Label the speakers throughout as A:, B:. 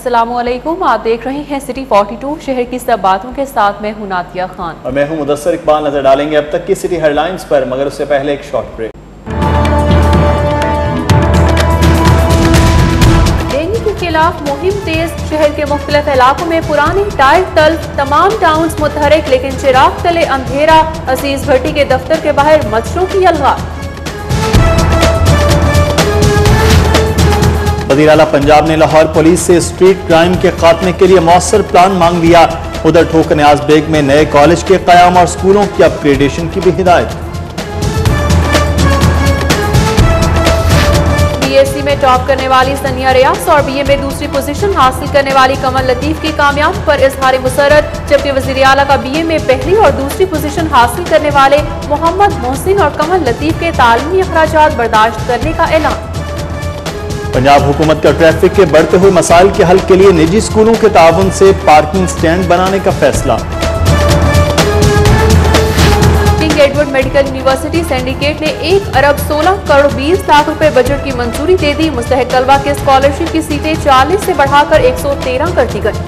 A: अस्सलामुअलैकुम, आप देख रहे हैं सिटी 42 शहर की सब बातों के साथ। मैं हूं नातिया खान
B: और मैं हूं मुदस्सर इकबाल। नजर डालेंगे अब तक की सिटी हेडलाइंस पर, मगर उससे पहले एक शॉर्ट ब्रेक।
A: डेंगू के खिलाफ मुहिम तेज। शहर के मुख्तलिफ इलाकों में पुराने टायर तल, तमाम टाउन्स मुतहरिक, लेकिन चिराग तले अंधेरा। अजीज भट्टी के दफ्तर के बाहर मच्छरों की अलगार।
B: वज़ीर आला पंजाब ने लाहौर पुलिस से स्ट्रीट क्राइम के खात्मे के लिए मौसर प्लान मांग लिया। उधर ठोकर न्याज बेग में नए कॉलेज के क़याम और स्कूलों की अपग्रेडेशन की भी हिदायत।
A: बीएससी में टॉप करने वाली सनिया रियाज और बीए में दूसरी पोजीशन हासिल करने वाली कमल लतीफ की कामयाबी पर इजहार मुसरत, जबकि वज़ीर आला का बीए में पहली और दूसरी पोजीशन हासिल करने वाले मोहम्मद मोहसिन और कमल लतीफ के तालीमी अखराजात बर्दाश्त करने का ऐलान।
B: पंजाब हुकूमत का ट्रैफिक के बढ़ते हुए मसाइल के हल के लिए निजी स्कूलों के ताउन से पार्किंग स्टैंड बनाने का फैसला। King Edward Medical University syndicate ने 1 अरब 16 करोड़ 20 लाख रुपए बजट की मंजूरी दे दी। मुस्तहिक तलबा के स्कॉलरशिप की सीटें 40 से बढ़ाकर 113 कर दी गई।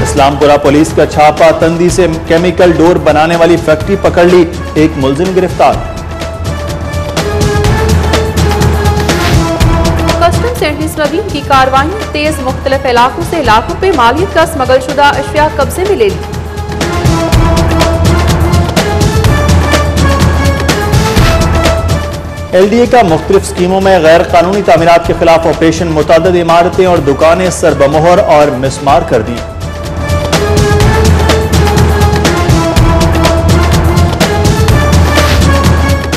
B: इस्लामपुरा पुलिस का छापा, तंदी से केमिकल डोर बनाने वाली फैक्ट्री पकड़ ली, एक मुलजिम गिरफ्तार। कस्टम सेंटिस नवीन की कार्रवाई तेज। मुख्तलिफ इलाकों से लाखों रुपए मालियत का स्मगल शुदा अशिया कब्जे में ले ली। LDA का मुख्तलिफ स्कीमों में गैर कानूनी तामीरात के खिलाफ ऑपरेशन, मुतअद्दिद इमारतें और दुकानें सरबमोहर और मिसमार कर दी।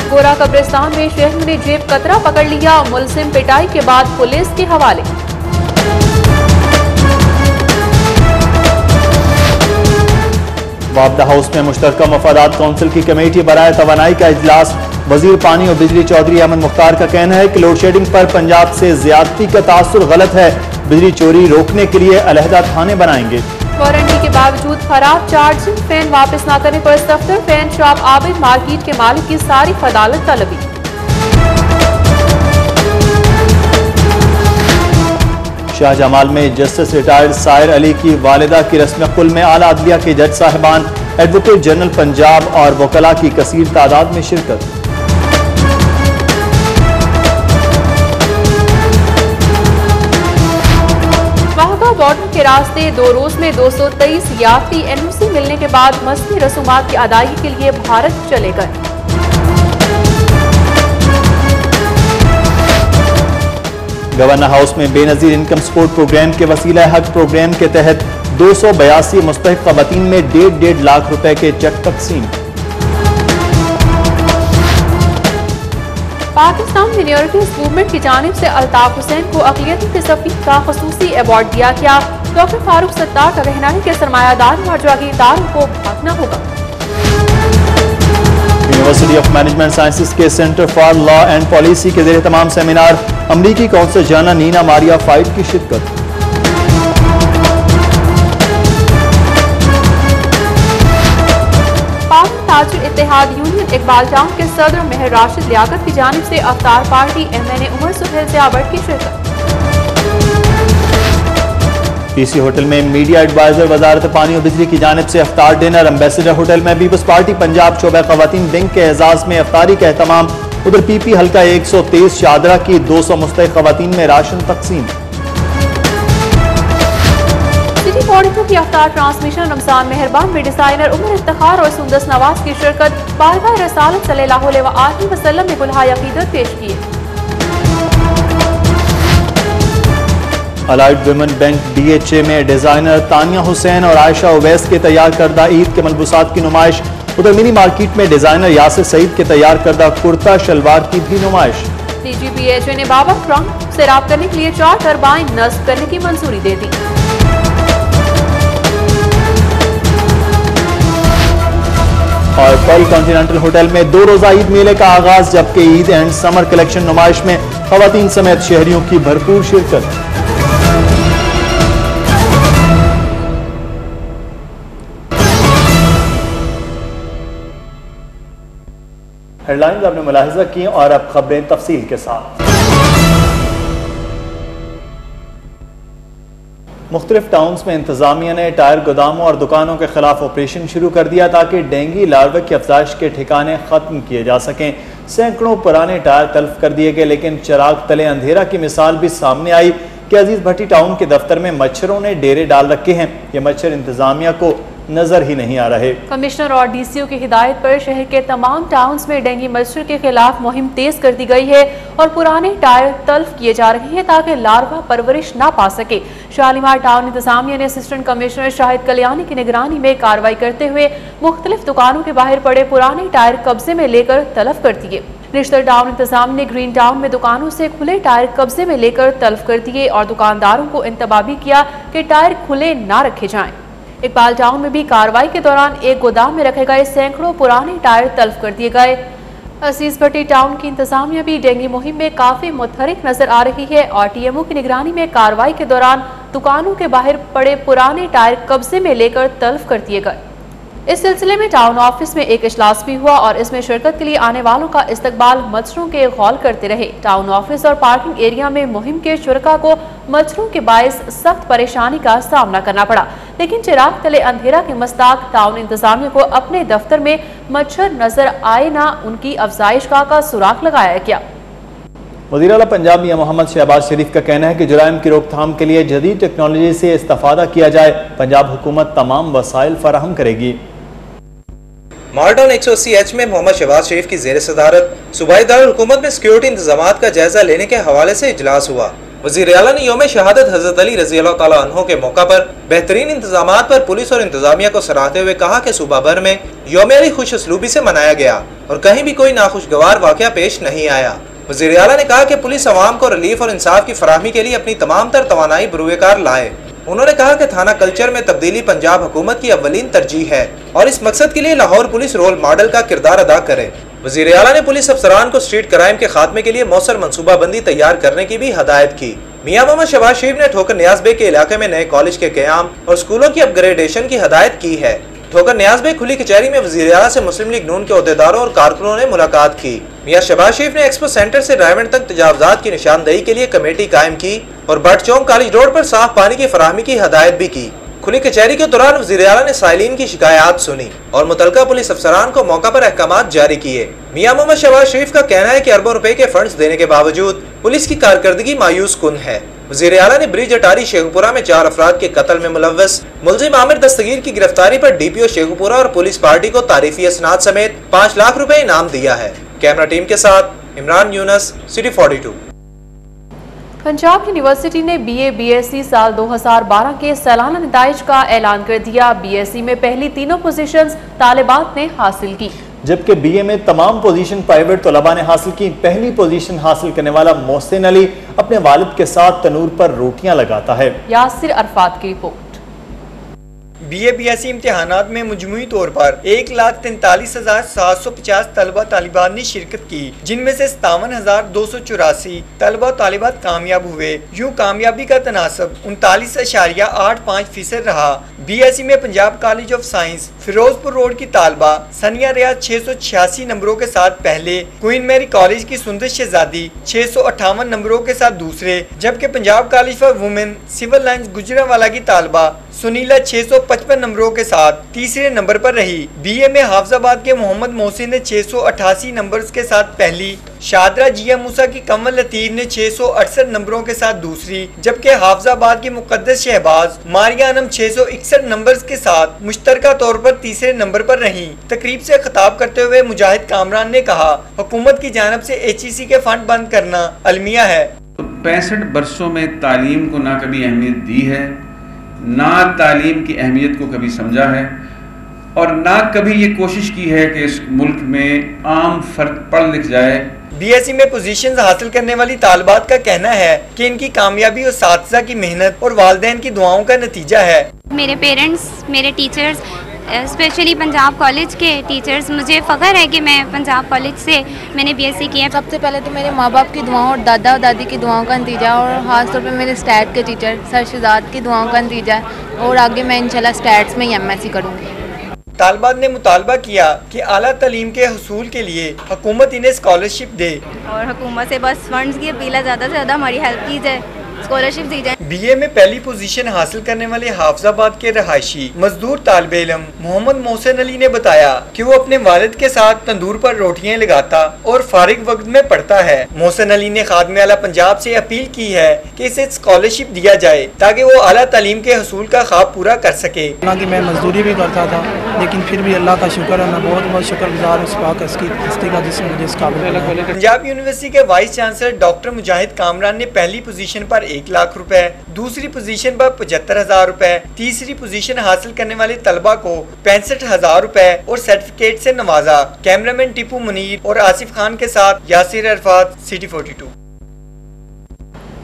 B: गोरा कब्रिस्तान में शहर ने जेब कतरा पकड़ लिया, मुलजिम पिटाई के बाद पुलिस के हवाले। वापडा हाउस में मुश्तरका मफादात काउंसिल की कमेटी बराए तवानाई का इजलास। वजीर पानी और बिजली चौधरी अहमद मुख्तार का कहना है कि लोड शेडिंग पर पंजाब से ज्यादती का तासुर गलत है, बिजली चोरी रोकने के लिए अलहदा थाने बनाएंगे। वारंटी के बावजूद खराब चार्जिंग फैन वापस न करने पर Safdar fan shop Abid market के मालिक की सारी अदालत तलबी। शाहजमाल में जस्टिस रिटायर्ड साहिर अली की वालिदा की रस्म कुल में आला अदलिया के जज साहिबान, एडवोकेट जनरल पंजाब और वकला की कसीर तादाद में शिरकत। बॉर्डर के रास्ते 2 रोज में 223 यात्री NOC मिलने के बाद मसली रसूमात की अदायगी के लिए भारत चले गए। गवर्नर हाउस में बेनजीर इनकम सपोर्ट प्रोग्राम के वसीला हक प्रोग्राम के तहत 282 मुस्तहिक खवातीन में 1.5 लाख रुपए के चेक तकसीम। पाकिस्तान माइनॉरिटीज मूवमेंट की जानिब से अल्ताफ हुसैन को अक़लियतों के सफ़ीर का ख़ुसूसी अवार्ड दिया गया। डॉक्टर फारूक सत्तार का कहना है कि सरमायादार और जागीरदारों को भागना होगा। यूनिवर्सिटी ऑफ मैनेजमेंट साइंसेज के centre for law and policy के ज़ेरे तमाम सेमिनार, अमरीकी कौंसल जाना नीना मारिया फाइट की शिरकत। ताजुर इत्तेहाद यूनियन इकबाल टाउन के सदर मेहर राशिद लियाकत की जानिब से अफ्तार पार्टी, MNA उमर सुहेल ज़ियाबट की शिरकत। PC होटल में मीडिया एडवाइजर वजारत पानी और बिजली की जानिब से अफ्तार डिनर। एम्बेसडर होटल में पीपल्स पार्टी पंजाब शोबा खवातीन विंग के एजाज में अफ्तारी का एहतमाम। उधर PP हल्का 123 शादरा की 200 मुस्तहिक खवातीन में राशन तकसीम। सिटी 42 की अफ्तार ट्रांसमिशन रमजान मेहरबान में डिजाइनर उमर इफ्तिखार और सुंदस नवाज की शिरकत। बारगाह रसालत सल्लल्लाहु अलैहि वसल्लम में बुलहाए अकीदत पेश किए। अलाइड वुमेन बैंक DHA में डिजाइनर तानिया हुसैन और आयशा उवैस के तैयार करदा ईद के मलबूसात की नुमाइश। उधर मिनी मार्केट में डिजाइनर यासिर सईद के तैयार करदा कुर्ता शलवार की भी नुमाइश। DGPHA ने बाबा ट्रंक से राब करने के लिए 4 टरबाइन नस्ब करने की मंजूरी दे दी। और पेल कॉन्टिनेंटल होटल में 2 रोजा ईद मेले का आगाज, जबकि ईद एंड समर कलेक्शन नुमाइश में खवातीन समेत शहरियों की भरपूर शिरकत। हेडलाइंस आपने मुलाहिजा की और अब खबरें तफसील के साथ। मुख्तलिफ टाउन्स में इंतजामिया ने टायर गोदामों और दुकानों के खिलाफ ऑपरेशन शुरू कर दिया ताकि डेंगू लार्वा की अफजाइश के ठिकाने खत्म किए जा सकें। सैकड़ों पुराने टायर तल्फ कर दिए गए, लेकिन चिराग तले अंधेरा की मिसाल भी सामने आई कि अजीज भट्टी टाउन के दफ्तर में मच्छरों ने डेरे डाल रखे हैं। ये मच्छर इंतजामिया को नजर ही नहीं आ रहे।
A: कमिश्नर और डीसीओ की हिदायत पर शहर के तमाम टाउन्स में डेंगू मच्छर के खिलाफ मुहिम तेज कर दी गई है और पुराने टायर तल्फ किए जा रहे हैं ताकि लार्वा परवरिश ना पा सके। शालीमार टाउन इंतजामिया ने असिस्टेंट कमिश्नर शाहिद कल्याणी की निगरानी में कार्रवाई करते हुए मुख्तलिफ दुकानों के बाहर पड़े पुराने टायर कब्जे में लेकर तल्फ कर दिए। निश्तर टाउन इंतजाम ने ग्रीन टाउन में दुकानों से खुले टायर कब्जे में लेकर तल्फ कर दिए और दुकानदारों को इंतबाह भी किया कि टायर खुले ना रखे जाएं। इकबाल टाउन में भी कार्रवाई के दौरान एक गोदाम में रखे गए सैकड़ों पुराने टायर तल्फ कर दिए गए। अजीज भट्टी टाउन की इंतजामिया भी डेंगू मुहिम में काफी मुतहरिक नजर आ रही है और टीएमओ की निगरानी में कार्रवाई के दौरान दुकानों के बाहर पड़े पुराने टायर कब्जे में लेकर तल्फ कर दिए गए। इस सिलसिले में टाउन ऑफिस में एक इजलास भी हुआ और इसमें शिरकत के लिए आने वालों का इस्तकबाल मच्छरों के गौल करते रहे। टाउन ऑफिस और पार्किंग एरिया में मुहिम के शुरका को मच्छरों के बायस सख्त परेशानी का सामना करना पड़ा, लेकिन चिराग तले अंधेरा के मस्ताक टाउन इंतजामिया को अपने दफ्तर में मच्छर नजर आए ना उनकी अफजाइश का सुराख लगाया गया।
B: वज़ीर आला पंजाब मियां मोहम्मद शहबाज शरीफ का कहना है कि जुराइम की रोकथाम के लिए जदीद टेक्नोलॉजी से इस्तेफादा किया जाए। पंजाब हुकूमत तमाम वसाइल फराहम करेगी।
C: माल्टाउन 180H में मोहम्मद शहबाज शरीफ की ज़ेर सदारत सूबाई दारुल हुकूमत में सिक्योरिटी इंतजामात का जायजा लेने के हवाले से इजलास हुआ। वज़ीर आला ने यौम शहादत हज़रत अली रज़ी अल्लाह तआला अन्हो के मौका पर बेहतरीन इंतजामात पर पुलिस और इंतजामिया को सराहते हुए कहा कि सूबा भर में यौम अली खुश असलूबी से मनाया गया और कहीं भी कोई नाखुशगवार वाक़या पेश नहीं आया। वज़ीर आला ने कहा कि पुलिस अवाम को रिलीफ और इंसाफ की फराहमी के लिए अपनी तमाम तर तवानाई बरूएकार लाए। उन्होंने कहा कि थाना कल्चर में तब्दीली पंजाब हुकूमत की अव्वलीन तरजीह है और इस मकसद के लिए लाहौर पुलिस रोल मॉडल का किरदार अदा करे। वज़ीर आला ने पुलिस अफसरान को स्ट्रीट क्राइम के खात्मे के लिए मौसर मनसूबाबंदी तैयार करने की भी हदायत की। मियां मोहम्मद शहबाज शरीफ ने ठोकर नियाज बेग के इलाके में नए कॉलेज के क़याम और स्कूलों की अपग्रेडेशन की हदायत की है। ठोकर नियाज बेग खुली कचहरी में वज़ीर आला से मुस्लिम लीग नून के अहदेदारों और कारकुनों ने मुलाकात की। मियां शहबाज शरीफ ने एक्सपो सेंटर से रायवंड तक तजावुज़ात की निशानदेही के लिए कमेटी कायम की और बट चौक कॉलेज रोड पर साफ पानी की फराहमी की हदायत भी की। खुली कचहरी के दौरान वज़ीर आला ने साइलिन की शिकायत सुनी और मुतलका पुलिस अफसरान को मौका पर अहकामात जारी किए। मियां मोहम्मद शहबाज शरीफ का कहना है कि अरबों रुपए के फंड्स देने के बावजूद पुलिस की कारकर्दगी मायूस कुन है। वज़ीर आला ने ब्रिज अटारी शेखुपुरा में 4 अफराद के कत्ल में मुलव्वस मुलजिम आमिर दस्तगीर की गिरफ्तारी पर डीपीओ शेखुपुरा और पुलिस पार्टी को तारीफी असनाद समेत 5 लाख रुपए इनाम दिया है। कैमरा टीम के साथ इमरान यूनस, सिटी 42।
A: पंजाब यूनिवर्सिटी ने बीए बीएससी साल 2012 के सालाना नताइज का ऐलान कर दिया। बीएससी में पहली तीनों पोजीशंस तालिबात ने हासिल की,
B: जबकि बीए में तमाम पोजीशन प्राइवेट तलबा ने हासिल की। पहली पोजीशन हासिल करने वाला मोहसिन अली अपने वालिद के साथ तनूर पर रोटियां लगाता है।
A: यासिर अरफात की रिपोर्ट।
D: बीए बीएससी इम्तिहानात में मजमूई तौर पर 1,43,750 तलबा तालिबात ने शिरकत की, जिनमें से 57,284 तलबा तालिबात कामयाब हुए। यूँ कामयाबी का तनासब 39.85% रहा। बीएससी में Punjab college of science Ferozepur road की तालबा सनिया रियाज 686 नंबरों के साथ पहले, क्वीन मैरी कॉलेज की सुंदर शहजादी 658 नंबरों के साथ दूसरे, जबकि Punjab college for women civil lines Gujranwala की तालबा सुनीला 655 नंबरों के साथ तीसरे नंबर पर रही। बीए में हाफजाबाद के मोहम्मद मोहसिन ने 688 नंबर्स के साथ पहली, शादरा जिया मूसा की कमल लतीफ ने 668 नंबरों के साथ दूसरी, जबकि हाफजाबाद की मुकद्दस शहबाज मारिया अनम 661 नंबर्स के साथ मुश्तरका तौर पर तीसरे नंबर पर रही। तकरीब से खिताब करते हुए मुजाहिद कामरान ने कहा, हुकूमत की जानिब से HEC के फंड बंद करना अलमिया है।
E: 65 बरसों में तालीम को ना कभी अहमियत दी है, ना तालीम की अहमियत को कभी समझा है और ना कभी ये कोशिश की है कि इस मुल्क में आम फर्द पढ़ लिख जाए।
D: बीएससी में पोजीशंस हासिल करने वाली तालिबात का कहना है कि इनकी कामयाबी और साथिया की मेहनत और वालिदैन की दुआओं का नतीजा है।
F: मेरे पेरेंट्स, मेरे टीचर्स, स्पेशली पंजाब कॉलेज के टीचर्स, मुझे फ़ख्र है कि मैं पंजाब कॉलेज से मैंने बीएससी किया।
G: सबसे पहले तो मेरे माँ बाप की दुआओं और दादा और दादी की दुआओं का नतीजा और ख़ास तौर पे मेरे स्टैट के टीचर सर शहजाद की दुआओं का नतीजा है और आगे मैं इंशाल्लाह स्टैट्स में ही MSc करूँगी।
D: तालिबात ने मुतालबा किया कि आला तालीम के हसूल के लिए हुकूमत इन्हें स्कॉलरशिप दे
H: और हुकूमत से बस फंड्स की अपील है, ज़्यादा से ज़्यादा हमारी हेल्प की जाए। स्कॉलरशिप दी जाए।
D: BA में पहली पोजीशन हासिल करने वाले हाफिजाबाद के रहायशी मजदूर तालिब इल्म मोहम्मद मोहसिन अली ने बताया कि वो अपने वालिद के साथ तंदूर पर रोटियां लगाता और फारिग वक्त में पढ़ता है। मोहसिन अली ने खादिम आला पंजाब से अपील की है कि इसे स्कॉलरशिप दिया जाए ताकि वो आला तालीम के हसूल का ख्वाब पूरा कर सके।
I: मैं मजदूरी भी करता था लेकिन फिर भी अल्लाह का शुक्र है, मैं बहुत बहुत शुक्रगुजार उस पाक हस्ती का जिसने मुझे इस काबिल बनाया।
D: पंजाब यूनिवर्सिटी के वाइस चांसलर डॉक्टर मुजाहिद कामरान ने पहली पोजीशन पर 1 लाख रुपए, दूसरी पोजीशन पर 75,000 रुपए, तीसरी पोजीशन हासिल करने वाले तलबा को 65,000 रुपए और सर्टिफिकेट से नवाजा। कैमरामैन टीपू मुनीर और आसिफ खान के साथ यासिर अरफात, सिटी 42।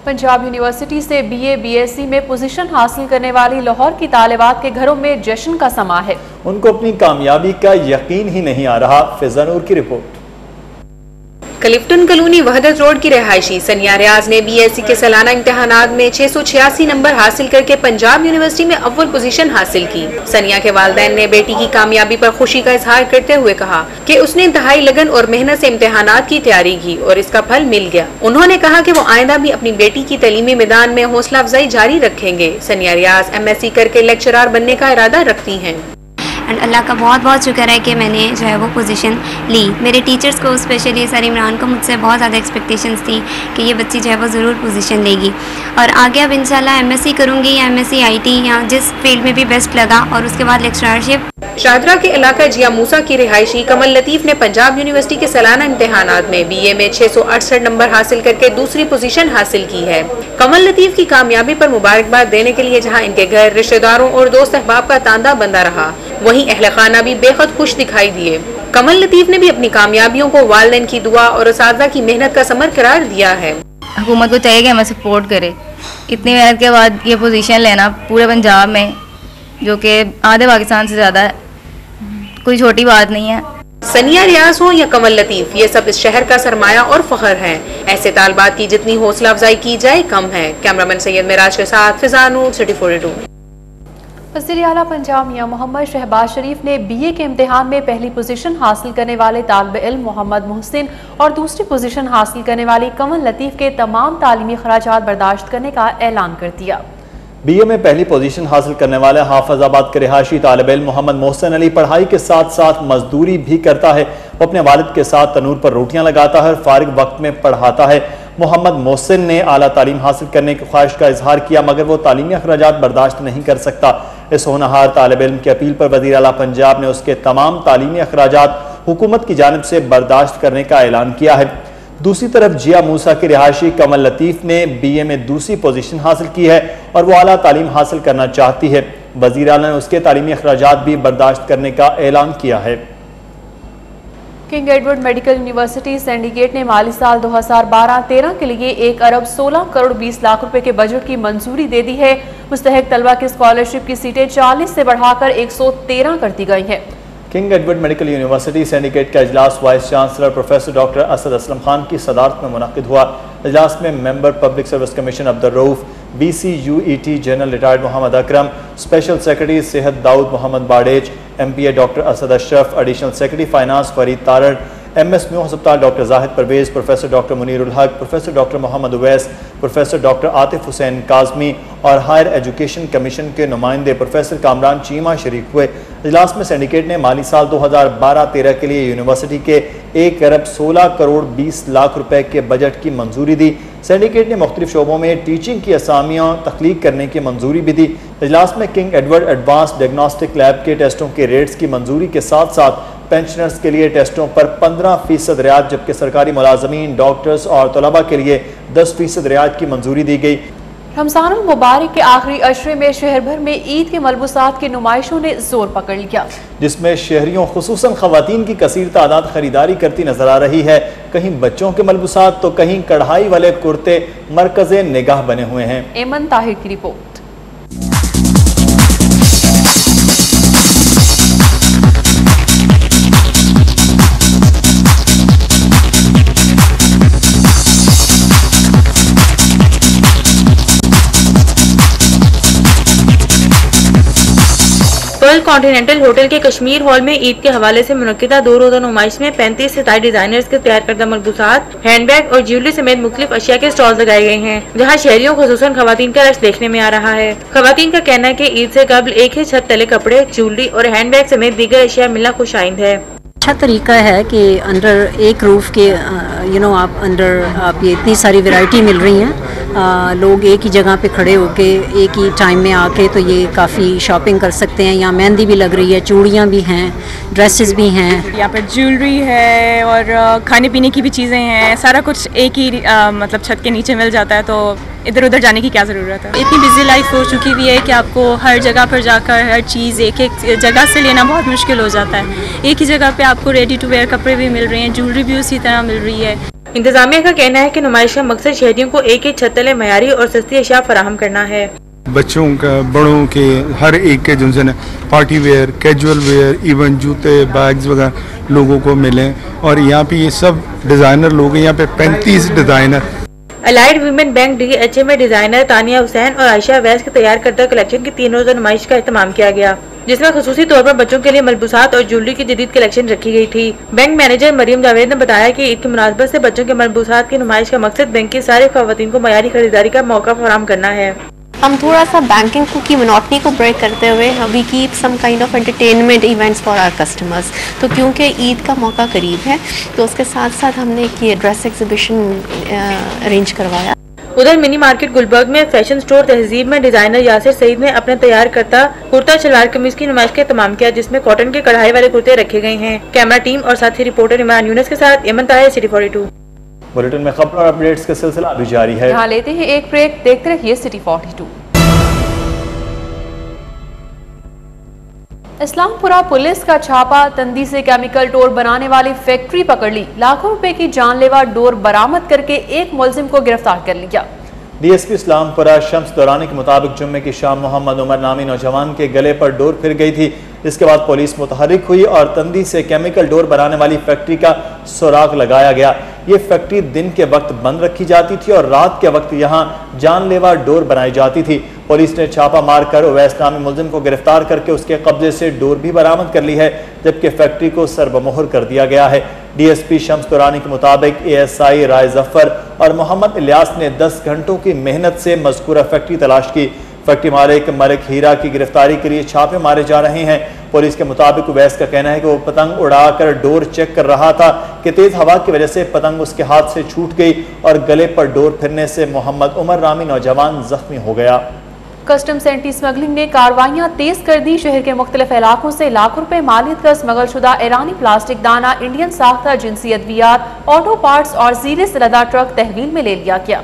A: पंजाब यूनिवर्सिटी से BA BSc में पोजीशन हासिल करने वाली लाहौर की तालिबात के घरों में जश्न का समा है।
B: उनको अपनी कामयाबी का यकीन ही नहीं आ रहा। फिजा नूर की रिपोर्ट।
J: क्लिफ्टन कॉलोनी वहदत रोड की रहायशी सनिया रियाज ने BSc के सालाना इम्तिहानात में 686 नंबर हासिल करके पंजाब यूनिवर्सिटी में अव्वल पोजीशन हासिल की। सनिया के वालिदैन ने बेटी की कामयाबी पर खुशी का इजहार करते हुए कहा कि उसने इंतहाई लगन और मेहनत से इम्तिहानात की तैयारी की और इसका फल मिल गया। उन्होंने कहा कि वो आइंदा भी अपनी बेटी की तलीमी मैदान में हौसला अफजाई जारी रखेंगे। सनिया रियाज MSc करके लेक्चरार बनने का इरादा रखती हैं।
F: एंड अल्लाह का बहुत बहुत शुक्र है कि मैंने जो है वो पोजीशन ली। मेरे टीचर्स को स्पेशली सर इमरान को मुझसे बहुत ज़्यादा एक्सपेक्टेशंस थी कि ये बच्ची जो है वो ज़रूर पोजीशन लेगी और आगे अब इंशाल्लाह MSc करूँगी या MSc IT या जिस फील्ड में भी बेस्ट लगा और उसके बाद लेक्चरशिप।
J: शादरा के इलाका जिया मूसा की रिहायशी कमल लतीफ़ ने पंजाब यूनिवर्सिटी के सालाना इम्तिहानात में BA में 668 नंबर हासिल करके दूसरी पोजीशन हासिल की है। कमल लतीफ़ की कामयाबी पर मुबारकबाद देने के लिए जहां इनके घर रिश्तेदारों और दोस्त अहबाब का तांता बंदा रहा, वहीं अहले खाना भी बेहद खुश दिखाई दिए। कमल लतीफ़ ने भी अपनी कामयाबियों को वालिदैन की दुआ और उस्तादा की मेहनत का समर करार दिया है।
H: हुकूमत को चाहिए कि हमें सपोर्ट करे। इतनी मेहनत के बाद ये पोजीशन लेना पूरे पंजाब में, जो कि आधे पाकिस्तान से ज़्यादा है, कोई छोटी बात नहीं है।
J: सनिया रियाज हो या कमल लतीफ़, ये सब इस शहर का सरमाया और फख्र है। ऐसे तालिबात की जितनी हौसला अफजाई की जाए कम है। कैमरामैन सैयद मिराज के साथ फिजा नूर, सिटी 42।
A: वज़ीर आला पंजाब मियां मोहम्मद शहबाज शरीफ ने BA के इम्तिहान में पहली पोजीशन हासिल करने वाले तालिब इल्म मोहम्मद मोहसिन और दूसरी पोजीशन हासिल करने वाली कमल लतीफ़ के तमाम तालीमी खर्चात बर्दाश्त करने का ऐलान कर दिया।
B: BA में पहली पोजीशन हासिल करने वाले हाफिजाबाद के रिहायशी तालिब इल्म मोहम्मद मोहसिन अली पढ़ाई के साथ साथ मजदूरी भी करता है। वो अपने वालिद के साथ तनूर पर रोटियां लगाता है और फारिग वक्त में पढ़ाता है। मोहम्मद मोहसिन ने आला तालीम हासिल करने की ख्वाहिश का इजहार किया मगर वो तालीमी अखराजात बर्दाश्त नहीं कर सकता। इस होनहार तालिब इल्म की अपील पर वज़ीर आला पंजाब ने उसके तमाम तालीमी अखराजात हुकूमत की जानिब से बर्दाश्त करने का ऐलान किया है। दूसरी तरफ जिया मूसा की रिहायशी कमल लतीफ़ ने BA में दूसरी पोजीशन हासिल की है और वो आला तालीम हासिल करना चाहती है। वज़ीर आला ने उसके तालीमी अखराजात भी बर्दाश्त करने का ऐलान किया है।
A: King Edward Medical University syndicate ने माली साल 2012-13 के लिए 1 अरब 16 करोड़ 20 लाख रुपए के बजट की मंजूरी दे दी है। मुस्तहिक तलबा की स्कॉलरशिप की सीटें 40 से बढ़ाकर 113 कर दी गई हैं।
B: King Edward Medical University syndicate का इजलास vice chancellor professor doctor Asad Aslam Khan की सदारत में मुनक़िद हुआ। इजलास में member public service commission Abdul Rauf, BCUET general retired Mohammad Akram, special secretary सेहत Daud Mohammad Bareach, MPA doctor Asad Ashraf, additional secretary finance Farid Tarar, MS new हस्पताल doctor Zahid Pervez, professor doctor Munirul Haq, professor doctor Mohammad Uwais, professor doctor Atif Hussain Kazmi और हायर एजुकेशन कमीशन के नुमाइंदे प्रोफेसर कामरान चीमा शरीक हुए। इजलास में सिंडिकेट ने माली साल 2012-13 के लिए यूनिवर्सिटी के 1 अरब 16 करोड़ 20 लाख रुपए के बजट की मंजूरी दी। सिंडिकेट ने मुख्तलिफ शोबों में टीचिंग की असामियाँ तख्लीक करने की मंजूरी भी दी। इजलास में king Edward advance diagnostic lab के टेस्टों के रेट्स की मंजूरी के साथ साथ पेंशनर्स के लिए टेस्टों पर 15% रियायत, जबकि सरकारी मुलाजमीन, डॉक्टर्स और तलबा के लिए 10% रियायत की मंजूरी दी गई।
A: रमजानुल मुबारक के आखिरी अशरे में शहर भर में ईद के मलबूसात की नुमाइशों ने जोर पकड़ लिया,
B: जिसमें शहरियों खुसूसन खवातीन की कसीर तादाद खरीदारी करती नजर आ रही है। कहीं बच्चों के मलबूसात तो कहीं कढ़ाई वाले कुर्ते मरकज़े निगाह बने हुए हैं।
A: एमन ताहिर की रिपोर्ट।
K: वर्ल्ड कॉन्टिनेंटल होटल के कश्मीर हॉल में ईद के हवाले से मुनक्किदा 2 रोज़ा नुमाइश में 35 सिताई डिजाइनर्स के तैयार करदा मलबूसात, हैंडबैग और ज्वेलरी समेत मुख्तलिफ अशिया के स्टॉल लगाए गए हैं, जहां शहरियों खुसूसन खवातीन का रश देखने में आ रहा है। खवातीन का कहना है कि ईद से कबल एक ही छत तले कपड़े, ज्वेलरी और हैंडबैग समेत दीगर अशिया मिलना खुशाइंद है।
L: अच्छा तरीका है कि अंडर एक रूफ के आप ये इतनी सारी वैरायटी मिल रही हैं, लोग एक ही जगह पे खड़े होके एक ही टाइम में आके तो ये काफ़ी शॉपिंग कर सकते हैं। यहाँ मेहंदी भी लग रही है, चूड़ियाँ भी हैं, ड्रेसेस भी हैं,
M: यहाँ पर ज्वेलरी है और खाने पीने की भी चीज़ें हैं। सारा कुछ एक ही मतलब छत के नीचे मिल जाता है, तो इधर उधर जाने की क्या ज़रूरत है। इतनी बिजी लाइफ हो चुकी हुई है कि आपको हर जगह पर जाकर हर चीज़ एक एक जगह से लेना बहुत मुश्किल हो जाता है। एक ही जगह पे आपको रेडी टू वेयर कपड़े भी मिल रहे हैं, ज्वेलरी भी उसी तरह मिल रही है।
K: इंतजामिया का कहना है कि नुमाइश का मकसद शहरियों को एक ही छत तले मयारी और सस्ती अशिया फराहम करना है।
N: बच्चों का, बड़ों के, हर एक के जिनसे party wear, casual wear, even जूते, बैग्स वगैरह लोगों को मिले। और यहाँ पे ये सब डिज़ाइनर लोग हैं, यहाँ पे 35 designer.
K: Allied women bank DHA में डिजाइनर तानिया हुसैन और आयशा अवैस के तैयार करदा कलेक्शन की 3 रोज़ा नुमाइश का एहतमाम किया गया, जिसमें खुसूसी तौर पर बच्चों के लिए मलबूसात और ज्वेलरी की जदीद कलेक्शन रखी गई थी। बैंक मैनेजर मरियम जावेद ने बताया कि ईद की मुनासबत से बच्चों के मलबूसात की नुमाइश का मकसद बैंक की सारी खवातीन को मयारी खरीदारी का मौका फराहम करना है।
O: हम थोड़ा सा बैंकिंग की मोनोटनी को ब्रेक करते हुए we keep some kind of entertainment events for our customers. तो क्योंकि ईद का मौका करीब है तो उसके साथ साथ हमने एक ड्रेस एग्जीबिशन अरेंज करवाया।
K: उधर मिनी मार्केट गुलबर्ग में फैशन स्टोर तहजीब में डिजाइनर यासिर सईद ने अपने तैयार करता कुर्ता शलवार कमीज की नुमाइश का एहतमाम किया, जिसमें कॉटन के कढ़ाई वाले कुर्ते रखे गए हैं। कैमरा टीम और साथी रिपोर्टर इमरान यूनुस के साथ एमन ताहिर, सिटी 42।
B: बुलेटिन में खबर और अपडेट्स का सिलसिला अभी जारी है।
A: यहाँ लेते हैं एक ब्रेक, देखते रहिए सिटी 42। इस्लामपुरा पुलिस का छापा, तंदी से केमिकल डोर बनाने वाली फैक्ट्री पकड़ ली, लाखों रुपए की जानलेवा डोर बरामद करके एक मुलजिम को गिरफ्तार कर लिया।
B: DSP इस्लामपुरा शम्स दौरानी के मुताबिक जुम्मे की शाम मोहम्मद उमर नामी नौजवान के गले पर डोर फिर गई थी, जिसके बाद पुलिस मुतहरिक हुई और तंदी से केमिकल डोर बनाने वाली फैक्ट्री का सुराग लगाया गया। ये फैक्ट्री दिन के वक्त बंद रखी जाती थी और रात के वक्त यहाँ जानलेवा डोर बनाई जाती थी। पुलिस ने छापा मारकर उवैस नामी मुलजिम को गिरफ्तार करके उसके कब्जे से डोर भी बरामद कर ली है, जबकि फैक्ट्री को सरबमोहर कर दिया गया है। DSP शम्स दौरानी के मुताबिक ASI राय जफर और मोहम्मद इलियास ने 10 घंटों की मेहनत से मज़कूरा फैक्ट्री तलाश की। फैक्ट्री मालिक मलिक हीरा की गिरफ्तारी के लिए छापे मारे जा रहे हैं। पुलिस के मुताबिक उवैस का कहना है कि वो पतंग उड़ाकर डोर चेक कर रहा था कि तेज हवा की वजह से पतंग उसके हाथ से छूट गई और गले पर डोर फिरने से मोहम्मद उमर नामी नौजवान जख्मी हो गया।
A: कस्टम्स एंटी स्मगलिंग ने कार्रवाइयां तेज कर दी। शहर के मुख्तलिफ इलाकों से लाखों रुपए मालियत का स्मगल शुदा ईरानी प्लास्टिक दाना, इंडियन साख्ता जिनसी अद्वियात, ऑटो पार्ट्स और ज़ीरे से लदा ट्रक तहवील में ले लिया गया।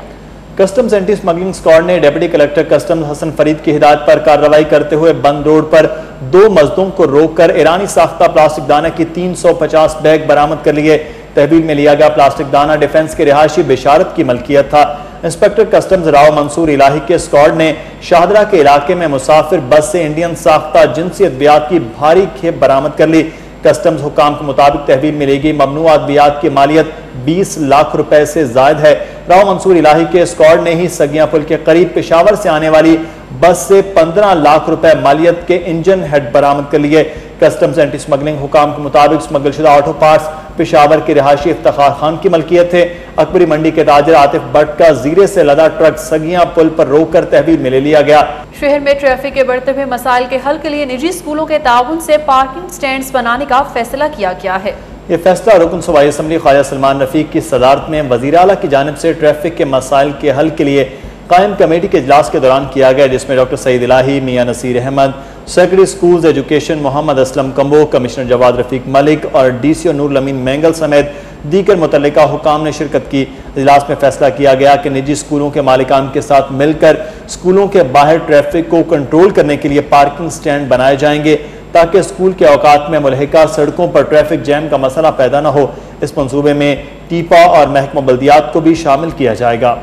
B: कस्टम्स एंटी स्मगलिंग स्क्वाड ने deputy collector customs Hasan Farid की हिदायत पर कार्रवाई करते हुए बंद रोड पर 2 मजदूरों को रोककर ईरानी साख्ता प्लास्टिक दाना की 350 बैग बरामद कर लिए। तहवील में लिया गया प्लास्टिक दाना डिफेंस के रिहायशी बिशारत की मलकियत था। इंस्पेक्टर कस्टम्स राव मंसूर इलाही के स्क्वाड ने शाहदरा के इलाके में मुसाफिर बस से इंडियन साख्ता जिनसी अद्वियात की भारी खेप बरामद कर ली। कस्टम्स हुकाम के मुताबिक तहवील में ली गई ममनू अद्वियात की मालियत 20 लाख रुपए से जायद है। राव मंसूर इलाही के स्क्वाड ने ही सगिया पुल के करीब पेशावर से आने वाली बस से 15 लाख रुपए मालियत के इंजन हेड बरामद कर लिए। कस्टम्स एंटी स्मगलिंग हुकाम के मुताबिक स्मगल शुदा ऑटो पार्ट्स पेशावर के रिहायशी इफ्तिखार खान की मलकियत थे। अकबरी मंडी के ताजर आतिफ भट्ट का ज़ीरे से लदा ट्रक सगिया पुल पर रोककर तहवील में ले लिया गया।
A: शहर में ट्रैफिक के बढ़ते हुए मसाइल के हल के लिए निजी स्कूलों के ताउन से पार्किंग स्टैंड्स बनाने का फैसला किया गया है।
B: ये फैसला रुकन सूबाई असम्बली ख्वाजा सलमान रफीक की सदारत में वज़ीर आला की जानिब से ट्रैफिक के मसाइल के हल के लिए कायम कमेटी के इजलास के दौरान किया गया, जिसमें doctor Saeed Elahi, Mian Nasir Ahmad, secretary schools education Mohammad Aslam Kamboh, commissioner Jawad Rafiq Malik और DCO नूर लमीन मैंगल समेत दीगर मुतल्लिका हुकाम ने शिरकत की। इजलास में फैसला किया गया कि निजी स्कूलों के मालिकान के साथ मिलकर स्कूलों के बाहर ट्रैफिक को कंट्रोल करने के लिए पार्किंग स्टैंड बनाए जाएंगे, ताकि स्कूल के औकात में मुल्हिका सड़कों पर ट्रैफिक जैम का मसला पैदा न हो। इस मंसूबे में टीपा और महकमा बल्दियात को भी शामिल किया जाएगा।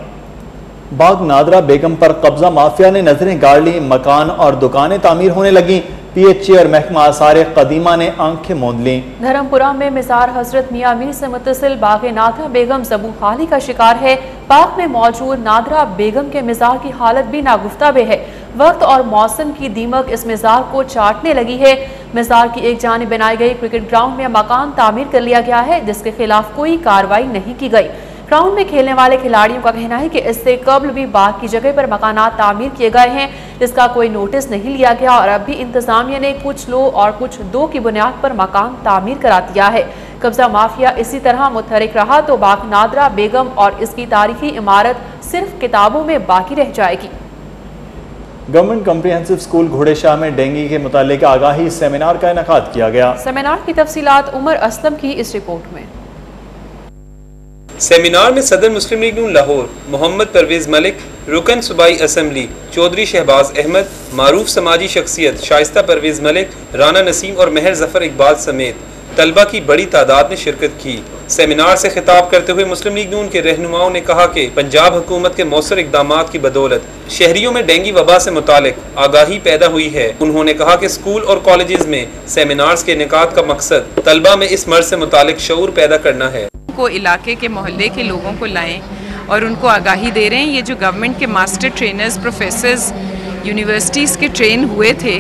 B: बाग नादरा बेगम पर कब्जा माफिया ने नजरें गाड़ ली, मकान और दुकानें तामीर होने लगी। PHA और महकमा आसार कदीमा ने आंखें मूंद लीं।
A: धर्मपुरा में मिसार हजरत मियां मीर से मुत्तसिल बाग नादरा बेगम ज़बू खाली का शिकार है। बाग में मौजूद नादरा बेगम के मिजाज की हालत भी नागुफ्ता बे है। वक्त और मौसम की दीमक इस मीज़ार को चाटने लगी है। मीज़ार की एक जानिब बनाई गई क्रिकेट ग्राउंड में मकान तामीर कर लिया गया है, जिसके खिलाफ कोई कार्रवाई नहीं की गई। ग्राउंड में खेलने वाले खिलाड़ियों का कहना है कि इससे कबल भी बाग की जगह पर मकानात तामीर किए गए हैं, जिसका कोई नोटिस नहीं लिया गया और अब भी इंतजामिया ने कुछ लो और कुछ दो की बुनियाद पर मकान तामीर करा दिया है। कब्जा माफिया इसी तरह मुतहरिक रहा तो बाग नादरा बेगम और इसकी तारीखी इमारत सिर्फ किताबों में बाकी रह जाएगी।
B: गवर्नमेंट कॉम्प्रिहेंसिव स्कूल घोड़ेशाह में डेंगू के मुतालिक आगाही सेमिनार का इनेकाद किया गया।
A: सेमिनार की तफसीलात उमर असलम की इस रिपोर्ट में।
C: सेमिनार में सदर मुस्लिम लीग नून लाहौर मोहम्मद परवेज मलिक, रुकन सूबाई असम्बली चौधरी शहबाज अहमद, मारूफ समाजी शख्सियत शाइस्ता परवेज मलिक, राना नसीम और महर जफर इकबाल समेत तलबा की बड़ी तादाद ने शिरकत की। सेमिनार से खिताब करते हुए मुस्लिम लीग नून के रहनुमाओं ने कहा कि पंजाब हुकूमत के मौसर इकदामात की बदौलत शहरियों में डेंगू वबा से मुतालिक आगाही पैदा हुई है। उन्होंने कहा कि स्कूल और कॉलेजेस में सेमिनार्स के इनेकाद का मकसद तलबा में इस मर्ज से मुतालिक शऊर पैदा करना है।
P: को इलाके के मोहल्ले के लोगों को लाएं और उनको आगाही दे रहे हैं। ये जो गवर्नमेंट के मास्टर ट्रेनर्स, प्रोफेसर्स, यूनिवर्सिटीज़ के ट्रेन हुए थे,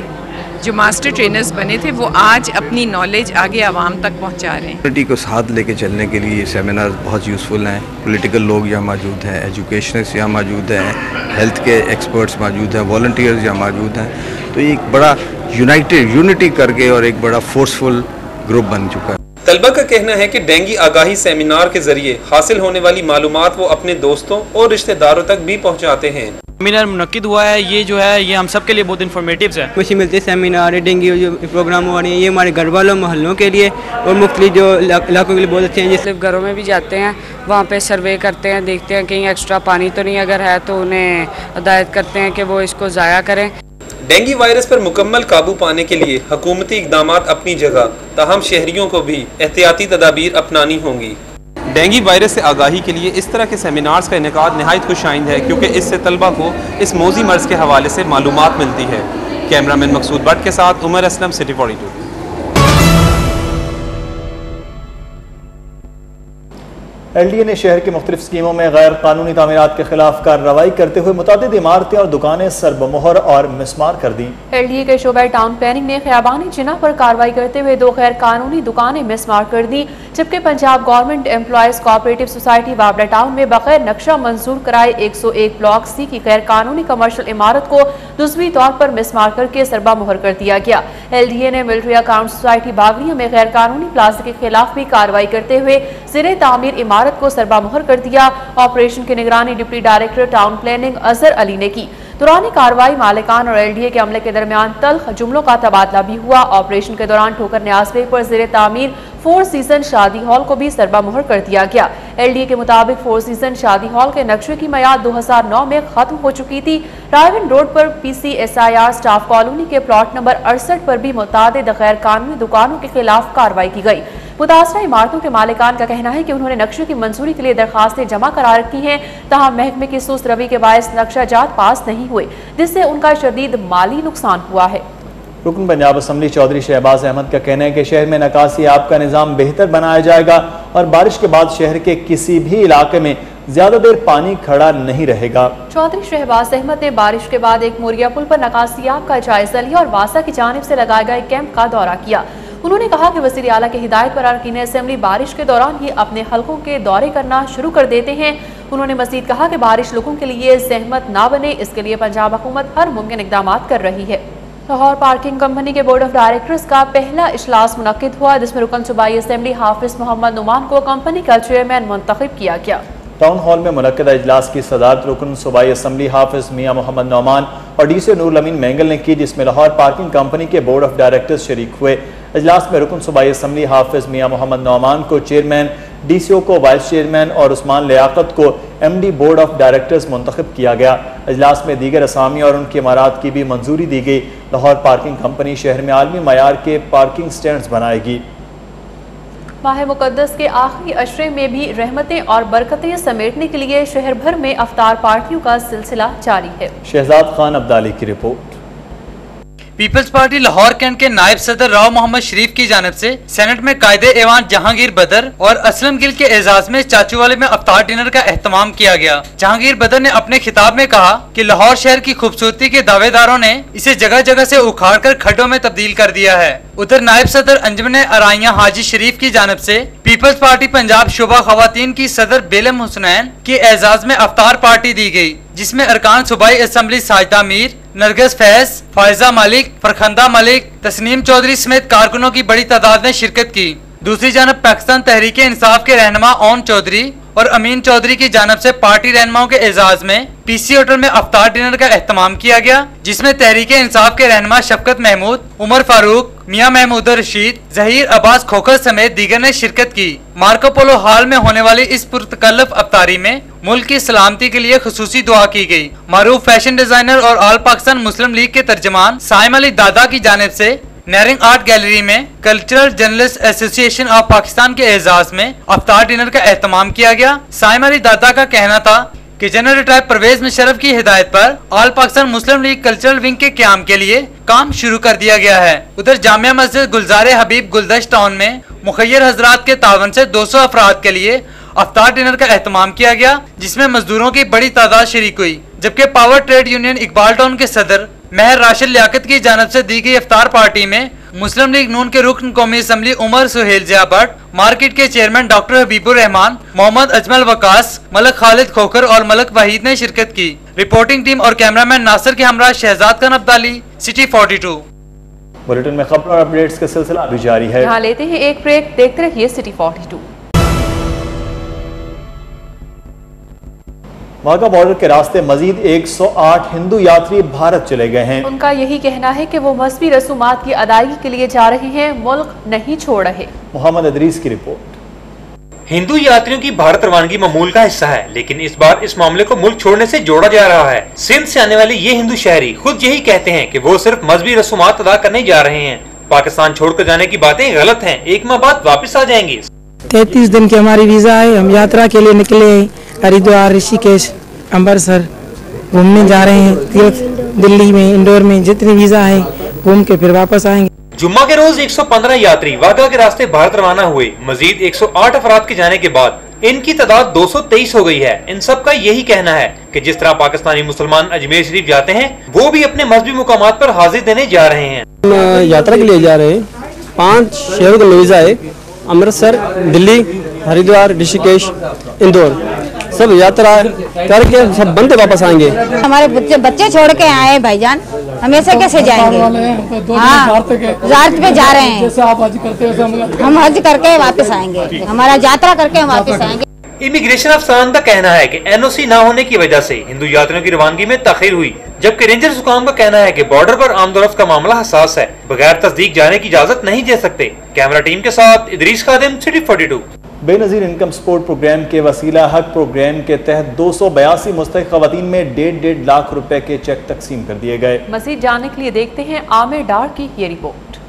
P: जो मास्टर ट्रेनर्स बने थे, वो आज अपनी नॉलेज आगे आवाम तक पहुंचा रहे हैं।
Q: कम्युनिटी को साथ लेके चलने के लिए ये सेमिनार बहुत यूज़फुल हैं। पॉलिटिकल लोग यहाँ मौजूद हैं, एजुकेशनिस्ट यहाँ मौजूद हैं, हेल्थ के एक्सपर्ट्स मौजूद हैं, वॉलंटियर्स यहाँ मौजूद हैं। तो ये एक बड़ा यूनिटी करके और एक बड़ा फोर्सफुल ग्रुप बन चुका है।
C: तलबा का कहना है कि डेंगू आगाही सेमिनार के जरिए हासिल होने वाली मालूमात वो अपने दोस्तों और रिश्तेदारों तक भी पहुँचाते हैं।
R: सेमिनार मुनक्किद हुआ है, ये जो है ये हम सब के लिए बहुत इन्फॉर्मेटिव है।
S: खुशी मिलती है सेमिनार डेंगू जो प्रोग्राम हो रहे हैं, ये हमारे घर वालों मोहल्लों के लिए और मुख्तलिफ जो इलाकों के लिए बहुत अच्छे हैं।
T: जैसे घरों में भी जाते हैं, वहाँ पे सर्वे करते हैं, देखते हैं कहीं एक्स्ट्रा पानी तो नहीं, अगर है तो उन्हें हिदायत करते हैं कि वो इसको ज़ाया करें।
C: डेंगू वायरस पर मुकम्मल काबू पाने के लिए हुकूमती इकदामात अपनी जगह, ताहम शहरियों को भी एहतियाती तदाबीर अपनानी होंगी। डेंगू वायरस से आगाही के लिए इस तरह के सेमिनार्स का इनेकाद नहायत खुशाइंद है, क्योंकि इससे तलबा को इस मौजी मर्ज के हवाले से मालूमात मिलती है। कैमरामैन मकसूद भट्ट के साथ उमर असलम, सिटी 42।
B: LDA ने शहर के मुख्तलिफ स्कीमों में गैर कानूनी तामीरात के खिलाफ कार्रवाई करते हुए मुतादिद इमारतें और दुकानें सरबमोहर और मिसमार कर दी।
A: LDA के शोबा टाउन प्लानिंग ने खियाबानी जिना पर कार्रवाई करते हुए 2 गैर कानूनी दुकानें मिसमार कर दी, जबकि Punjab government employees cooperative society Babra town में बगैर नक्शा मंजूर कराए 101 ब्लॉक C की गैर कानूनी कमर्शियल इमारत को दुस्वी तौर पर मिसमार करके सरबमोहर कर दिया गया। LDA ने मिलिट्री अकाउंट सोसाइटी बागरिया में गैर कानूनी प्लाजा के खिलाफ भी कार्रवाई करते हुए ज़ेरे तामीर इमारत को सरबमोहर कर दिया। ऑपरेशन की निगरानी deputy director town planning Azhar Ali ने की। दौरान कार्रवाई मालिकान और LDA के अमले के दरमियान तल्ख जुमलों का तबादला भी हुआ। ऑपरेशन के दौरान ठोकर न्याज वे पर ज़ेरे तामीर 4 सीजन शादी हॉल को भी सरबमोहर कर दिया गया। LDA के मुताबिक 4 सीजन शादी हॉल के नक्शे की मियाद 2009 में खत्म हो चुकी थी। रायविन रोड पर PCSIR स्टाफ कॉलोनी के प्लॉट नंबर 68 पर भी मुतादिद गैर कानूनी दुकानों के खिलाफ कार्रवाई की गई। मुतासरा इमारतों के मालिकान का कहना है कि उन्होंने नक्शे की मंजूरी के लिए दरखास्तें जमा करा रखी हैं, तहाँ महकमे की सुस्त रवि के बायस नक्शा जात पास नहीं हुए, जिससे उनका शदीद माली नुकसान हुआ है।
B: रुकन पंजाब असम्बली चौधरी शहबाज अहमद का कहना है कि शहर में निकासी आब का निज़ाम बेहतर बनाया जाएगा और बारिश के बाद शहर के किसी भी इलाके में ज्यादा देर पानी खड़ा नहीं रहेगा।
A: चौधरी शहबाज अहमद ने बारिश के बाद एक मोरिया पुल पर निकासियाब का जायजा लिया और वासा की जानिब से लगाए गए कैंप का दौरा किया। उन्होंने कहा कि वज़ीर आला की हिदायत पर अरकान असेंबली बारिश के दौरान ही अपने हलकों के दौरे करना शुरू कर देते हैं। उन्होंने मजीद कहा कि बारिश लोगों के लिए ज़हमत ना बने, इसके लिए पंजाब हुकूमत हर मुमकिन इक़दाम कर रही है। लाहौर पार्किंग कंपनी के बोर्ड ऑफ डायरेक्टर्स का पहला इजलास मुनक्किद हुआ, जिसमें रुकन सूबाई असेंबली हाफिज मोहम्मद नुमान को कंपनी का चेयरमैन मुंतखब किया गया।
B: टाउन हॉल में मुनक्किदा इजलास की सदारत रुकन सूबाई असम्बली हाफिज मियाँ मोहम्मद नौमान और डीसी नूरुल अमीन मैंगल ने की, जिसमें लाहौर पार्किंग कंपनी के बोर्ड ऑफ डायरेक्टर्स शरीक हुए। इजलास में रुकन सूबाई असम्बली हाफिज मियाँ मोहम्मद नौमान को चेयरमैन, DCO को वाइस चेयरमैन और उस्मान लियाकत को MD बोर्ड ऑफ डायरेक्टर्स मुंतखब किया गया। इजलास में दीगर असामी और उनकी इमारात की भी मंजूरी दी गई। लाहौर पार्किंग कंपनी शहर में आलमी मयार के पार्किंग स्टैंड्स बनाएगी।
A: माह मुकद्दस के आखिरी अशरे में भी रहमतें और बरकतें समेटने के लिए शहर भर में अफ्तार पार्टियों का सिलसिला जारी है।
B: शहजाद खान अब्दाली की report.
U: Peoples party Lahore cantt के नायब सदर राव मोहम्मद शरीफ की जानिब से सेनेट में कायदे एवान जहांगीर बदर और असलम गिल के एजाज में चाचूवाले में अफ्तार डिनर का एहतमाम किया गया। जहांगीर बदर ने अपने खिताब में कहा कि लाहौर शहर की खूबसूरती के दावेदारों ने इसे जगह जगह से उखाड़ कर खड्डों में तब्दील कर दिया है। उधर नायब सदर अंजुमन अराइया हाजी शरीफ की जानिब से पीपल्स पार्टी पंजाब शुबा खवातीन की सदर बेलम हुसनैन के एजाज में अफ्तार पार्टी दी गई, जिसमें अरकान सूबाई असम्बली साजिदा मीर, नरगिस फैज, फायजा मलिक, फरखंदा मलिक, तस्नीम चौधरी समेत कारकुनों की बड़ी तादाद ने शिरकत की। दूसरी जानब पाकिस्तान तहरीक इंसाफ के रहनुमा ओन चौधरी और अमीन चौधरी की जानब से पार्टी रहनुमाओं के एजाज में पीसी होटल में अफ्तार डिनर का एहतमाम किया गया, जिसमें तहरीक इंसाफ के रहनुमा शफकत महमूद, उमर फारूक, मियां महमूद रशीद, जहीर अब्बास खोखर समेत दीगर ने शिरकत की। मार्को पोलो हॉल में होने वाली इस पुरतकल्लफ अफ्तारी में मुल्क की सलामती के लिए खुसूसी दुआ की गई। मारूफ फैशन डिजाइनर और ऑल पाकिस्तान मुस्लिम लीग के तर्जमान साइम अली दादा की जानिब से नैरिंग आर्ट गैलरी में cultural journalist association of Pakistan के एजाज में अफ्तार डिनर का एहतमाम किया गया। साइम अली दादा का कहना था कि जनरल रिटायर परवेज मुशर्रफ की हिदायत पर ऑल पाकिस्तान मुस्लिम लीग कल्चरल विंग के क्याम के लिए काम शुरू कर दिया गया है। उधर जामिया मस्जिद गुलजार हबीब गुलदश्त टाउन में मुखैर हजरात के तावन से 200 अफराद के लिए अफ्तार डिनर का एहतमाम किया गया, जिसमें मजदूरों की बड़ी तादाद शरीक हुई। जबकि power trade union Iqbal town के सदर महर राशिद लियाकत की जानब से दी गई अफ्तार पार्टी में मुस्लिम लीग नून के रुकन कौमी असम्बली उमर सुहेल जिया भट्ट, मार्केट के चेयरमैन डॉक्टर हबीबुर रहमान, मोहम्मद अजमल वकास, मलक खालिद खोखर और मलक वहीद ने शिरकत की। रिपोर्टिंग टीम और कैमरामैन नासिर के हमरा शहजाद खान अब्दाली, सिटी 42।
B: बुलेटिन में खबर और अपडेट्स का सिलसिला अभी जारी है।
A: यहाँ लेते हैं एक ब्रेक, देखते रहिए सिटी 42।
B: वाघा बॉर्डर के रास्ते मजीद 108 हिंदू यात्री भारत चले गए हैं।
A: उनका यही कहना है कि वो मजहबी रसूमात की अदायगी के लिए जा रहे हैं, मुल्क नहीं छोड़ रहे।
B: मोहम्मद अदरीस की रिपोर्ट।
V: हिंदू यात्रियों की भारत रवानगी मामूल का हिस्सा है, लेकिन इस बार इस मामले को मुल्क छोड़ने से जोड़ा जा रहा है। सिंध से आने वाले ये हिंदू शहरी खुद यही कहते हैं कि वो सिर्फ मजहबी रसूमात अदा करने जा रहे हैं। पाकिस्तान छोड़कर जाने की बातें गलत हैं, 1 माह बाद वापस आ जाएंगे।
W: 33 दिन की हमारी वीजा है, हम यात्रा के लिए निकले हैं। हरिद्वार, ऋषिकेश, अमृतसर घूमने जा रहे हैं। तीर्थ दिल्ली में, इंदौर में जितनी वीजा है घूम के फिर वापस आएंगे।
V: जुम्मा के रोज 115 यात्री वाघा के रास्ते भारत रवाना हुए। मजीद 108 अफराद के जाने के बाद इनकी तादाद 223 हो गई है। इन सब का यही कहना है कि जिस तरह पाकिस्तानी मुसलमान अजमेर शरीफ जाते हैं, वो भी अपने मजहबी मुकामात पर हाजिर देने जा रहे हैं।
W: हम यात्रा के लिए जा रहे हैं। 5 शहरों का वीजा है, अमृतसर, दिल्ली, हरिद्वार, ऋषिकेश, इंदौर, सब यात्रा करके सब बंदे वापस आएंगे।
X: हमारे बच्चे छोड़ के आए भाईजान, हम ऐसे कैसे जाएंगे? हाँ, ज़ियारत पे जा रहे हैं। जैसे आप हज करते हैं, हम हज करके वापस आएंगे। हमारा यात्रा करके हम वापस आएंगे।
V: इमिग्रेशन अफसरान का कहना है कि एनओसी न होने की वजह से हिंदू यात्रियों की रवानगी में ताखीर हुई, जबकि रेंजर हुकाम का कहना है कि बॉर्डर पर आमदोरफ्त का मामला हसास है, बगैर तस्दीक जाने की इजाजत नहीं दे सकते। कैमरा टीम के साथ Idrees Khadim, city 42।
B: Benazir income support programme के वसीला हक प्रोग्राम के तहत 282 मुस्तहिक खवातीन में 1.5 लाख रुपए के चेक तकसीम कर दिए गए।
A: मजीद जानने के लिए देखते हैं आमिर डार की ये report.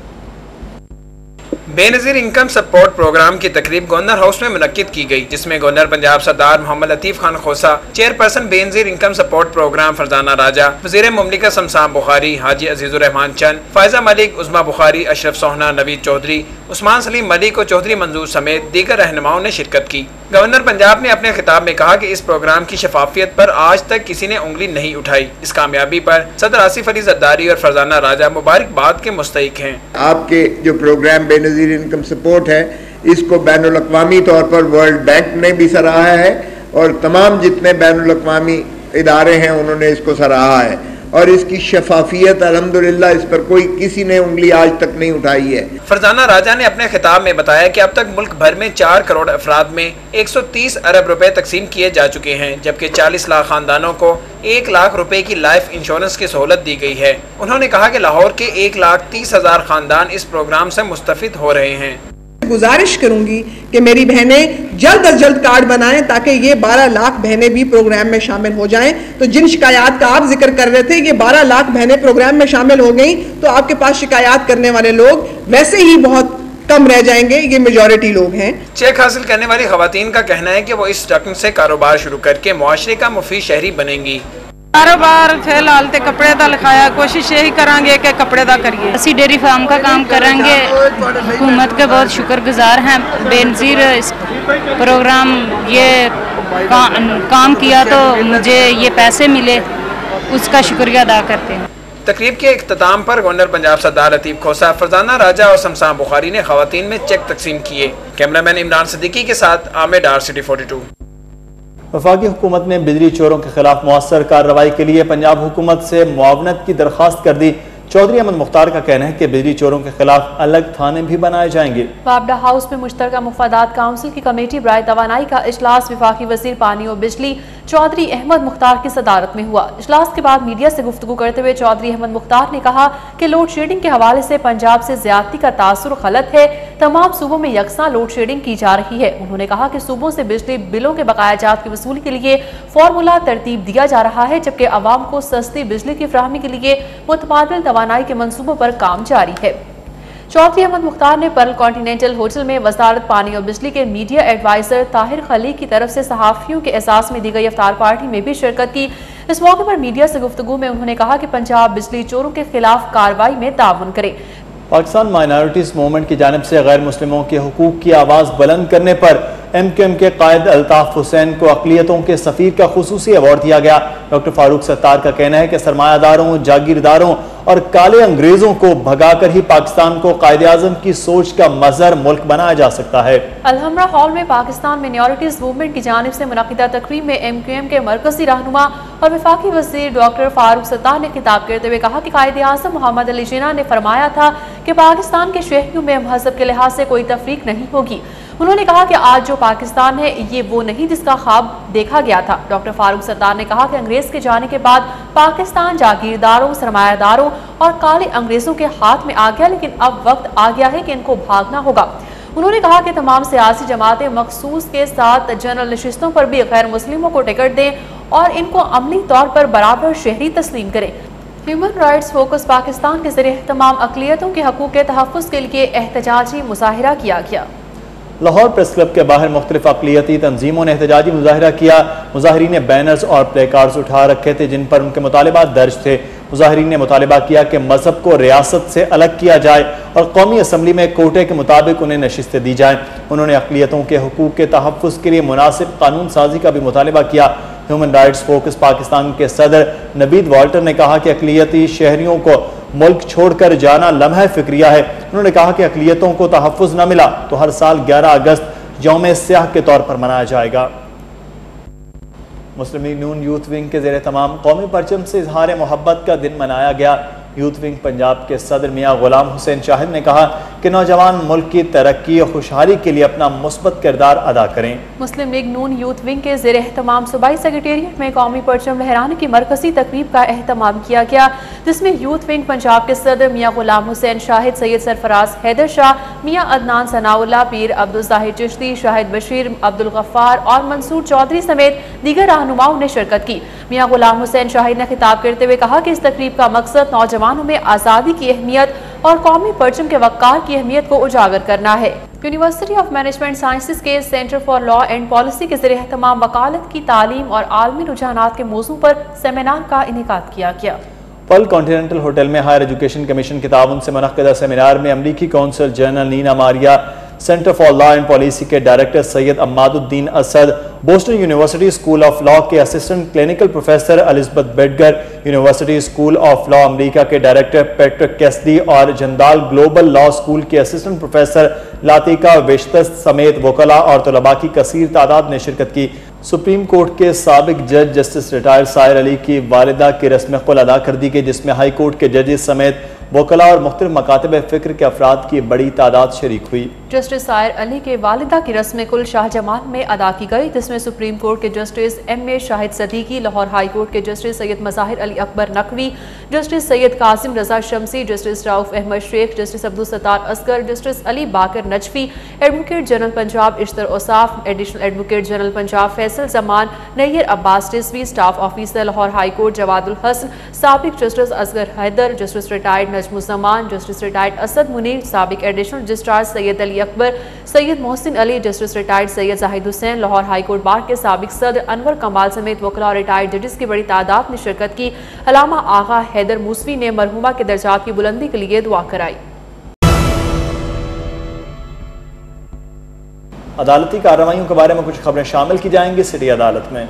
C: Benazir income support programme की तकरीब गवर्नर हाउस में मुनक्किद की गई, जिसमें governor Punjab Sardar Mohammad Latif Khan Khosa, chairperson Benazir income support programme Farzana Raja, वज़ीर मुमलिकत शमशान बुखारी, हाजी अजीजुर रहमान चंद, फायजा मलिक, उस्मा बुखारी, अशरफ सोहना, नवीद चौधरी, उस्मान सलीम मलिक और चौधरी मंजूर समेत दीगर रहनुमाओं ने शिरकत की। गवर्नर पंजाब ने अपने खिताब में कहा कि इस प्रोग्राम की शफाफियत पर आज तक किसी ने उंगली नहीं उठाई। इस कामयाबी पर सदर आसिफ अली जरदारी और फरजाना राजा मुबारकबाद के मुस्तहिक हैं।
Y: आपके जो प्रोग्राम बेनजीर इनकम सपोर्ट है, इसको बैनुल अक़वामी तौर पर वर्ल्ड बैंक ने भी सराहा है और तमाम जितने बैनुल अक़वामी इदारे हैं उन्होंने इसको सराहा है, और इसकी शफाफियत अल्हम्दुलिल्लाह इस पर कोई किसी ने उंगली आज तक नहीं उठाई है।
C: फरजाना राजा ने अपने खिताब में बताया कि अब तक मुल्क भर में 4 करोड़ अफराद में 130 अरब रुपए तकसीम किए जा चुके हैं, जबकि 40 लाख खानदानों को 1 लाख रुपए की लाइफ इंश्योरेंस की सहूलत दी गई है। उन्होंने कहा कि लाहौर के 1,30,000 खानदान इस प्रोग्राम से मुस्तफिद हो रहे हैं।
Z: गुजारिश करूंगी कि मेरी बहनें जल्द अज जल्द कार्ड बनाएं ताकि ये 12 लाख बहनें भी प्रोग्राम में शामिल हो जाएं। तो जिन शिकायत का आप जिक्र कर रहे थे कि 12 लाख बहनें प्रोग्राम में शामिल हो गई, तो आपके पास शिकायत करने वाले लोग वैसे ही बहुत कम रह जाएंगे, ये मेजॉरिटी लोग हैं।
C: चेक हासिल करने वाली खवातीन का कहना है कि वो इस रकम से कारोबार शुरू करके मुआशरे का मुफीद शहरी बनेंगी।
D: कारोबार फिलहाल तो कपड़े का लिखाया, कोशिश यही करांगे कि कपड़े का करिए।
E: ਅਸੀਂ डेयरी फार्म का काम करेंगे। हुकूमत के बहुत शुक्रगुजार हैं। बेनज़ीर इस प्रोग्राम ये काम किया तो मुझे ये पैसे मिले, उसका शुक्रिया अदा करते हैं।
F: तकरीब के इख्तिताम पर गवर्नर पंजाब सरदार लतीफ़ खोसा, फरजाना राजा और शमशान बुखारी ने खवातीन में चेक तकसीम किए। कैमरामैन इमरान सिद्दीकी के साथ आमिर डार, सिटी 42।
B: वफाकी हुकूमत ने बिजली चोरों के खिलाफ मौसर कार्रवाई के लिए पंजाब हुकूमत से मुआवनत की दरख्वास्त कर दी। चौधरी अहमद मुख्तार का कहना है कि बिजली चोरों के खिलाफ अलग थाने भी बनाए जाएंगे। वापडा हाउस में मुश्तरका मुफादात काउंसिल की कमेटी बराए तवानाई का इजलास वफाकी वजीर पानी और बिजली चौधरी अहमद मुख्तार की सदारत में हुआ। इजलास के बाद मीडिया से गुफ्तगू करते हुए चौधरी अहमद मुख्तार ने कहा कि लोड शेडिंग के हवाले से पंजाब से ज्यादती का तासुर गलत है। तमाम सूबों में यकसा लोड शेडिंग की जा रही है। उन्होंने कहा कि सूबों से बिजली बिलों के बकाया जात की वसूली के लिए फार्मूला तरतीब दिया जा रहा है, जबकि अवाम को सस्ती बिजली की फराहमी के लिए मुतबादिल तवानाई के मंसूबों पर काम जारी है। चौधरी अहमद मुख्तार ने पर्ल कॉन्टिनेंटल होटल में वजारत पानी और बिजली के मीडिया एडवाइजर ताहिर खली की तरफ से सहाफियों के एहसास में दी गई इफ्तार पार्टी में भी शिरकत की। इस मौके पर मीडिया से गुफ्तगू में उन्होंने कहा कि पंजाब बिजली चोरों के खिलाफ कार्रवाई में ताउन करे। पाकिस्तान माइनॉरिटीज मूवमेंट की जानिब से गैर मुस्लिमों के हुकूक की आवाज़ बुलंद करने पर MQM के कायद अल्ताफ हुसैन को अक़लियतों के सफ़ीर का खुसूसी अवार्ड दिया गया। डॉक्टर फारूक सत्तार का कहना है कि सरमायादारों, जागीरदारों और काले अंग्रेजों को भगाकर ही पाकिस्तान को कायद आज़म की सोच का मज़हर मुल्क बनाया जा सकता है।
A: अलहमरा हॉल में पाकिस्तान माइनॉरिटीज मूवमेंट की जानिब से मुनक़िदा तकरीब में MQM के मरकजी रहनुमा और वफाकी वज़ीर डॉक्टर फारूक सत्तार ने खिताब करते हुए कहा कि कायद आज़म मोहम्मद अली जिन्ना ने फरमाया था कि पाकिस्तान के शहरियों में मजहब के लिहाज से कोई तफरीक नहीं होगी। उन्होंने कहा कि आज जो पाकिस्तान है ये वो नहीं जिसका ख्वाब देखा गया था। डॉक्टर फारूक सत्तार ने कहा कि अंग्रेज के जाने के बाद पाकिस्तान जागीरदारों, सरमायादारों और काले अंग्रेजों के हाथ में आ गया, लेकिन अब वक्त आ गया है कि इनको भागना होगा। उन्होंने कहा कि तमाम सियासी जमातें मखसूस के साथ जनरल नशिस्तों पर भी गैर मुस्लिमों को टिकट दें और इनको अमली तौर पर बराबर शहरी तस्लीम करें। ह्यूमन राइट्स फोकस पाकिस्तान के जरिए तमाम अक़लियतों के हकूक़ के तहफ़्फ़ुज़ के लिए एहतजाजी मुज़ाहिरा किया गया।
B: लाहौर प्रेस क्लब के बाहर मुख्तलिफ अक़लियती तंजीमों ने एहतजाजी मुज़ाहिरा किया। मुज़ाहिरीन ने बैनर्स और प्ले कार्ड्स उठा रखे थे जिन पर उनके मुतालिबात दर्ज थे। मुज़ाहिरीन ने मुतालिबा किया कि मजहब को रियासत से अलग किया जाए और कौमी असम्बली में कोटे के मुताबिक उन्हें नशिस्तें दी जाएँ। उन्होंने अक़लियतों के हकूक़ के तहफ़्फ़ुज़ के लिए मुनासिब कानून साजी का भी मुतालिबा किया। ह्यूमन राइट्स फोकस पाकिस्तान के सदर नबीद वाल्टर ने कहा कि अक़लियती शहरियों को मुल्क छोड़कर जाना लम्हा फिक्रिया है। उन्होंने कहा कि अक़लियतों को तहफ़्फ़ुज़ न मिला तो हर साल 11 अगस्त यौम स्याह के तौर पर मनाया जाएगा। मुस्लिम लीग नून यूथ विंग के ज़ेरे तमाम कौमी परचम से इजहार मोहब्बत का दिन मनाया गया। यूथ विंग पंजाब के सदर मियाँ गुलाम हुसैन शाहिद ने कहा कि नौजवान मुल्क की तरक्की और खुशहाली के लिए अपना मुस्बत किरदार अदा करें।
A: मुस्लिम लीग नून यूथ विंग के ज़ेरे एहतमाम सूबाई सेक्रेटेरिएट में कौमी परचम लहराने की मरकजी तकरीब का एहतमाम किया गया, जिसमें यूथ विंग पंजाब के सदर मियाँ गुलाम हुसैन शाहिद, सैयद सरफराज हैदर शाह, मियाँ अदनान सनाउल्लाह, पीर अब्दुल ज़ाहिर चिश्ती, शाहिद बशीर, अब्दुल गफ्फार और मंसूर चौधरी समेत दीगर रहनुमाओं ने शिरकत की। मियाँ गुलाम हुसैन शाहिद ने खिताब करते हुए कहा कि इस तकरीब का मकसद नौजवानों में आज़ादी की अहमियत और कौमी परचम के वक़ार की अहमियत को उजागर करना है। यूनिवर्सिटी ऑफ मैनेजमेंट साइंसेज के centre for law and policy के ज़रिए तमाम वकालत की तालीम और आलमी रुझानात के मौजू पर सेमिनार का इनेकाद किया गया।
B: पर्ल कॉन्टिनेंटल होटल में हायर एजुकेशन कमीशन के ताउन से मुनक़्क़िदा सेमिनार में अमरीकी consul general Nina Maria, centre for law and policy के director Syed Ammaduddin Asad, Boston University school of law के assistant clinical professor Elizabeth Bedger, university school of law America के डायरेक्टर पैट्रिक कैसदी और जंदाल ग्लोबल लॉ स्कूल के assistant professor Latika Vashisht समेत वकला और तलबा की कसीर तादाद ने शिरकत की। सुप्रीम कोर्ट के साबिक जज जस्टिस रिटायर्ड साहिर अली की वालिदा की रस्म कुल अदा कर दी गई, जिसमें हाई कोर्ट के जजेस समेत वकला और मुख्तलिफ मकातब फ़िक्र के अफराद की बड़ी तादाद शरीक हुई।
A: जस्टिस साहिर अली के वालिदा की रस्म कुल शाहजमाल में अदा की गई, जिसमें सुप्रीम कोर्ट के justice M.A. Shahid Siddiqui, Lahore high court के justice Syed Mazahir Ali Akbar Naqvi, justice Syed Qasim Raza Shamsi, justice Rauf Ahmad Sheikh, justice Abdul Sattar Asghar, justice Ali Baqar Najafi, advocate general Punjab Ashtar Ausaf, additional advocate general Punjab Faisal Zaman, Nayyar Abbas Rizvi, staff officer Lahore high court Jawadul Hasan, साबिक justice Asghar Haider, justice retired Najmuzzaman, justice retired Asad Munir, साबिक additional registrar Syed Ali Ali Akbar, Syed Mohsin Ali, justice retired Syed Zahid Hussain, Lahore high court bar के साबिक सदर अनवर कमाल समेत वकला और रिटायर्ड जजेस की बड़ी तादाद ने शिरकत की। अलामा आगा हैदर मूसवी ने मरहुमा के दर्जात की बुलंदी के लिए दुआ कराई।
B: अदालती कार्रवाइयों के बारे में कुछ खबरें शामिल की जाएंगी सिटी अदालत में।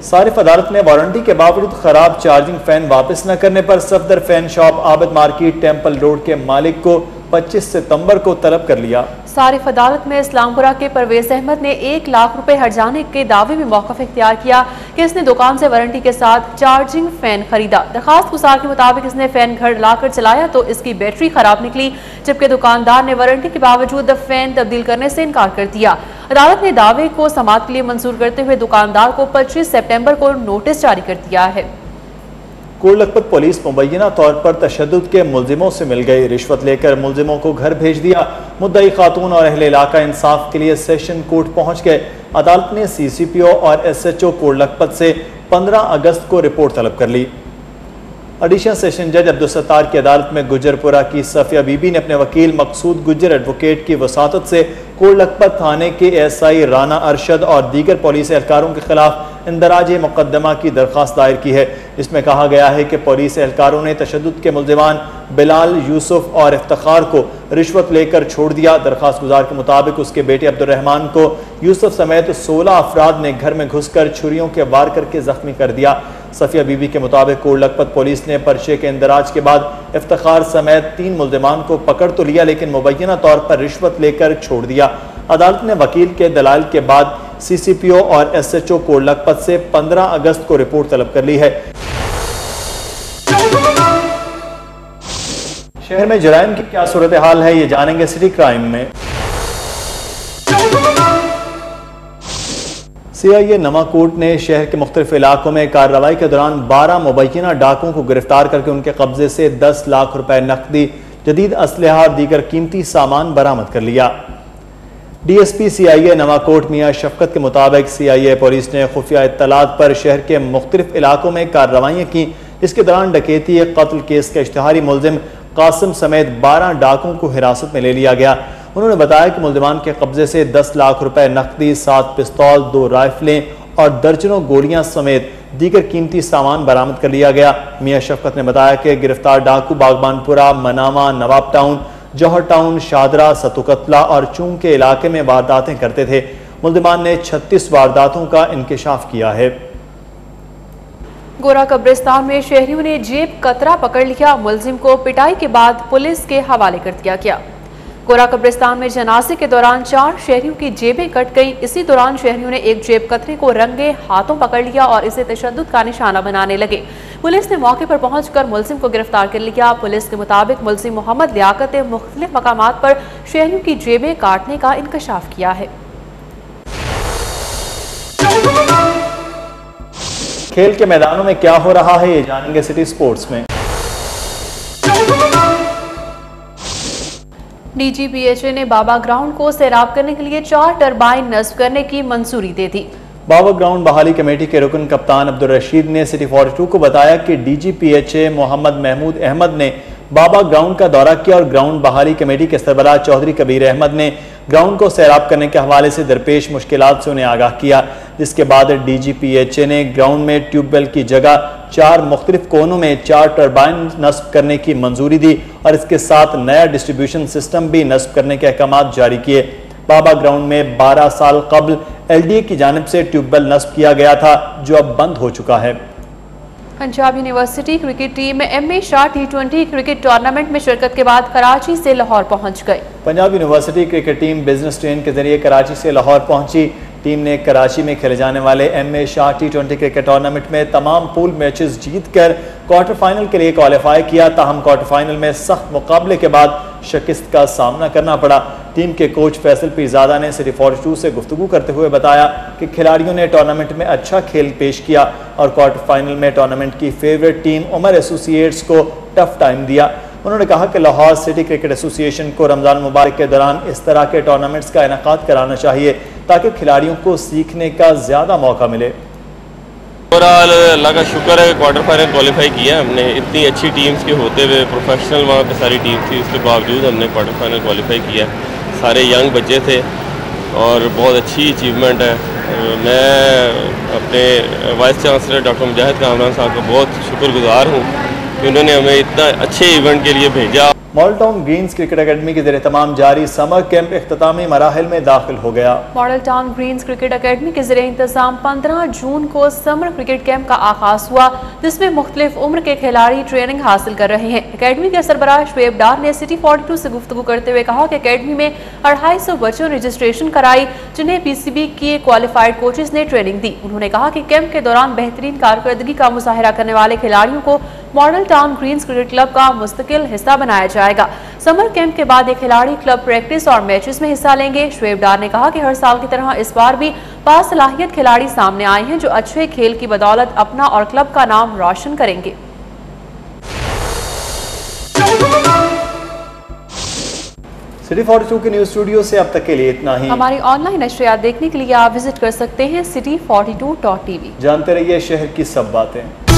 B: सारिफ अदालत ने वारंटी के बावजूद खराब चार्जिंग फैन वापस न करने पर Safdar fan shop Abid market temple road के मालिक को 25 सितंबर को तलब कर लिया।
A: सारिफ अदालत में इस्लामपुरा के परवेज अहमद ने 1 लाख रुपए हट जाने के दावे में मौक़िफ़ इख्तियार किया कि इसने दुकान से वारंटी के साथ चार्जिंग फैन खरीदा। दरखास्त गुजार के मुताबिक इसने फैन घर लाकर चलाया तो इसकी बैटरी खराब निकली, जबकि दुकानदार ने वारंटी के बावजूद फैन तब्दील करने से इनकार कर दिया। अदालत ने दावे को समाअत के लिए मंजूर करते हुए दुकानदार को 25 सितंबर को नोटिस जारी कर दिया है।
B: कोट लखपत पुलिस मुबैना तौर पर तशद्दुद के मुलजिमों से मिल गई, रिश्वत लेकर मुलजिमों को घर भेज दिया। मुद्दई खातून और अहले इलाका इंसाफ के लिए सेशन कोर्ट पहुंच गए। अदालत ने CCPO और SHO कोट लखपत से 15 अगस्त को रिपोर्ट तलब कर ली। एडिशनल सेशन जज अब्दुल सत्तार की अदालत में गुजरपुरा की सफिया बीबी ने अपने वकील मकसूद गुज्जर एडवोकेट की वसातत से कोट लखपत थाने के SI राना अरशद और दीगर पुलिस एहलकारों के खिलाफ इंदराज मुकदमा की दरख्वास्त दायर की है, जिसमें कहा गया है कि पुलिस एहलकारों ने तशद्दुद के मुलजिमान बिलाल, यूसुफ और इफ्तिखार को रिश्वत लेकर छोड़ दिया। दरख्वास्त गुजार के मुताबिक उसके बेटे अब्दुर्रहमान को यूसुफ समेत 16 अफराद ने घर में घुसकर छुरियों के वार करके जख्मी कर दिया। सफिया बीबी के मुताबिक कोट लखपत पुलिस ने पर्चे के इंदराज के बाद इफ्तिखार समेत 3 मुलजिमान को पकड़ तो लिया, लेकिन मुबैना तौर पर रिश्वत लेकर छोड़ दिया। अदालत ने वकील के दलाल के बाद CCPO और SHO कोट लखपत से 15 अगस्त को रिपोर्ट तलब कर ली है। शहर में जराइम की क्या सूरत हाल है, ये जानेंगे सिटी क्राइम में। CIA नवाकोट ने शहर के मुख्तलिफ इलाकों में कार्रवाई के दौरान 12 मुबैना डाकुओं को गिरफ्तार करके उनके कब्जे से 10 लाख रुपए नकदी, जदीद असलहा और दीगर कीमती सामान बरामद कर लिया। DSP CIA नवाकोट मियां शफकत के मुताबिक CIA पुलिस ने खुफिया इत्तलात पर शहर के मुख्तलिफ इलाकों में कार्रवाइयाँ की, जिसके दौरान डकैती कत्ल केस के इश्तिहारी मुलजिम कासिम समेत 12 डाकुओं को हिरासत में ले लिया गया। उन्होंने बताया कि मुलजिमान के कब्जे से 10 लाख रुपए नकदी, 7 पिस्तौल, 2 राइफलें और दर्जनों गोलियां समेत दीगर कीमती सामान बरामद कर लिया गया। मियां शफकत ने बताया कि गिरफ्तार डाकू बागबानपुरा, मनामा, नवाब टाउन, जौहर टाउन, शादरा, सतुकतला और चूंग के इलाके में वारदातें करते थे। मुलजिमान ने 36 वारदातों का इंकिशाफ किया है।
A: गोरा कब्रिस्तान में शहरियों ने जेब कतरा पकड़ लिया, मुलजिम को पिटाई के बाद पुलिस के हवाले कर दिया गया। गोरा कब्रिस्तान में जनाजे के दौरान 4 शहरियों की जेबें कट गई। इसी दौरान शहरियों ने एक जेब कतरे को रंगे हाथों पकड़ लिया और इसे तशद्दुद का निशाना बनाने लगे। पुलिस ने मौके पर पहुंचकर मुलजिम को गिरफ्तार कर लिया। पुलिस के मुताबिक मुलजिम मोहम्मद लियाकत ने मुख्तलिफ मकामात पर शहरियों की जेबें काटने का इंकशाफ किया है।
B: खेल के मैदानों में क्या हो रहा है, ये जानेंगे सिटी स्पोर्ट्स में।
A: DGPHA ने बाबा ग्राउंड को सैराब करने के लिए 4 टरबाइन नस्ब करने की मंजूरी दे दी।
B: बाबा ग्राउंड बहाली कमेटी के रुकन कप्तान अब्दुल रशीद ने सिटी 42 को बताया कि DGPHA मोहम्मद महमूद अहमद ने बाबा ग्राउंड का दौरा किया और ग्राउंड बहाली कमेटी के सरबराह चौधरी कबीर अहमद ने ग्राउंड को सैराब करने के हवाले से दरपेश मुश्किलात से उन्हें आगाह किया। जिसके बाद DGPHA ने ग्राउंड में ट्यूबवेल की जगह 4 मुख्तलिफ कोनों में 4 टरबाइन नस्ब करने की मंजूरी दी और इसके साथ नया डिस्ट्रीब्यूशन सिस्टम भी नस्ब करने के अहकाम जारी किए। बाबा ग्राउंड में 12 साल कबल LDA की जानिब से ट्यूबवेल नस्ब किया गया था, जो अब बंद हो चुका है।
A: पंजाब यूनिवर्सिटी क्रिकेट टीम में MA Shah T20 cricket tournament में शिरकत के बाद कराची से लाहौर पहुंच गए।
B: Punjab university cricket team business train के जरिए कराची से लाहौर पहुंची। टीम ने कराची में खेले जाने वाले MA Shah T20 cricket tournament में तमाम पूल मैचेस जीतकर क्वार्टर फाइनल के लिए क्वालिफाई किया। ताहम क्वार्टर फाइनल में सख्त मुकाबले के बाद शिकस्त का सामना करना पड़ा। टीम के कोच फैसल पीरजादा ने सिटी 42 से गुफ्तगू करते हुए बताया कि खिलाड़ियों ने टूर्नामेंट में अच्छा खेल पेश किया और क्वार्टर फाइनल में टूर्नामेंट की फेवरेट टीम उमर एसोसिएट्स को टफ टाइम दिया। उन्होंने कहा कि लाहौर सिटी क्रिकेट एसोसिएशन को रमज़ान मुबारक के दौरान इस तरह के टूर्नामेंट्स का इनेकाद कराना चाहिए ताकि खिलाड़ियों को सीखने का ज़्यादा मौका मिले।
G: ओवरऑल अल्लाह का शुक्र है क्वार्टर फाइनल क्वालिफाई किया हमने। इतनी अच्छी टीम्स के होते हुए, प्रोफेशनल वहाँ पे सारी टीम थी, उसके बावजूद हमने क्वार्टर फाइनल क्वालिफाई किया। सारे यंग बच्चे थे और बहुत अच्छी अचीवमेंट है। मैं अपने वाइस चांसलर डॉक्टर मुजाहिद कामरान साहब का बहुत शुक्रगुजार हूँ कि उन्होंने हमें इतना अच्छे इवेंट के लिए भेजा।
B: Model town Green's cricket academy के ज़ेर-ए-तमाम जारी समर कैंप इख्तितामी मराहिल में दाखिल हो गया।
A: Model town Green's cricket academy के ज़ेर-ए-इंतज़ाम 15 जून को समर क्रिकेट कैंप का आगाज हुआ, जिसमें मुख्तलिफ उम्र के खिलाड़ी ट्रेनिंग हासिल कर रहे हैं। अकेडमी के सरबराह शुएब डार ने सिटी 42 से गुफ्तगू करते हुए कहा कि अकेडमी में 250 बच्चों ने रजिस्ट्रेशन कराई, जिन्हें PCB के क्वालिफाइड कोचेज ने ट्रेनिंग दी। उन्होंने कहा कि कैंप के दौरान बेहतरीन कारकर्दगी का मुजाहरा करने वाले खिलाड़ियों को Model town Green's Cricket Club का मुस्तकिल हिस्सा बनाया जाएगा। समर कैंप के बाद ये खिलाड़ी क्लब प्रैक्टिस और मैचेस में हिस्सा लेंगे। शुएब डार ने कहा कि हर साल की तरह इस बार भी बासलाहियत खिलाड़ी सामने आए हैं, जो अच्छे खेल की बदौलत अपना और क्लब का नाम रोशन करेंगे।
B: सिटी 42 के न्यूज स्टूडियो से अब तक के लिए इतना ही।
A: हमारी ऑनलाइन नशरियात देखने के लिए आप विजिट कर सकते हैं city42.tv।
B: जानते रहिए शहर की सब बातें।